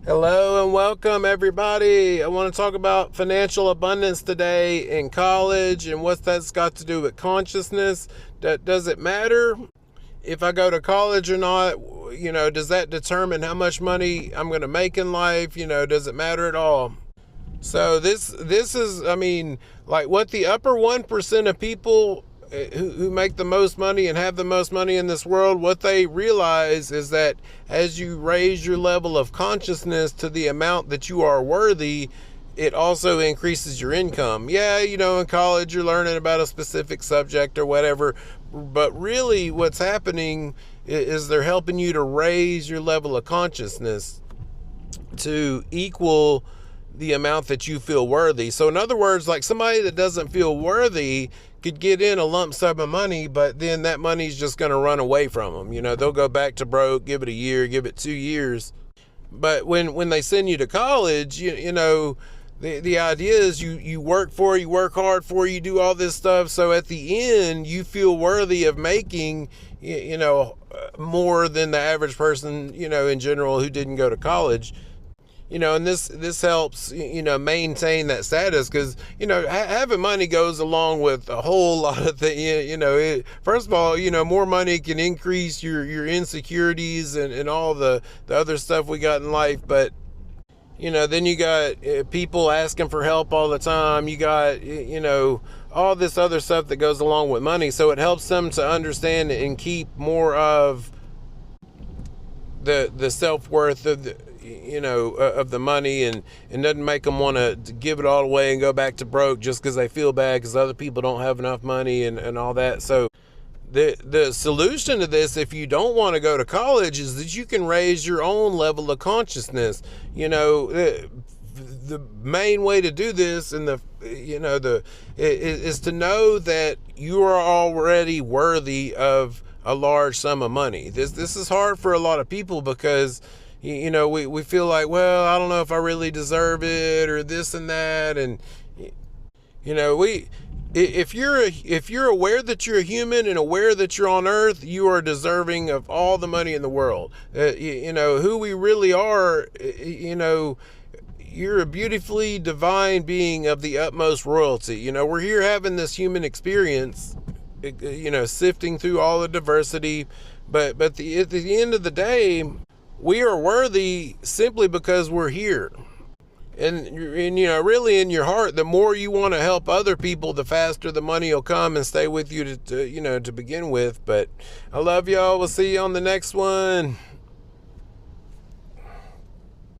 Hello and welcome, everybody. I want to talk about financial abundance today in college and what that's got to do with consciousness. Does it matter if I go to college or not? Does that determine how much money I'm going to make in life? Does it matter at all? So this is, like what the upper 1% of people who make the most money and have the most money in this world, what they realize is that as you raise your level of consciousness to the amount that you are worthy, it also increases your income. Yeah, in college you're learning about a specific subject or whatever, but really what's happening is they're helping you to raise your level of consciousness to equal the amount that you feel worthy. So in other words, like somebody that doesn't feel worthy could get in a lump sum of money, but then that money's just going to run away from them. They'll go back to broke, give it a year, give it 2 years. But when they send you to college, the idea is you work hard for, you do all this stuff. So at the end, you feel worthy of making, more than the average person, in general who didn't go to college. And this helps, maintain that status because, having money goes along with a whole lot of things. First of all, more money can increase your insecurities and all the other stuff we got in life. But, then you got people asking for help all the time. You got, all this other stuff that goes along with money. So it helps them to understand and keep more of the self-worth of the money and doesn't make them want to give it all away and go back to broke just because they feel bad because other people don't have enough money and all that. So the solution to this, if you don't want to go to college, is that you can raise your own level of consciousness. The main way to do this and is to know that you are already worthy of a large sum of money. This is hard for a lot of people because we feel like, well, I don't know if I really deserve it or this and that. And, if you're aware that you're a human and aware that you're on earth, you are deserving of all the money in the world. Who we really are, you're a beautifully divine being of the utmost royalty. We're here having this human experience, sifting through all the diversity. But at the end of the day, we are worthy simply because we're here. And really in your heart, the more you want to help other people, the faster the money will come and stay with you to begin with. But I love y'all. We'll see you on the next one.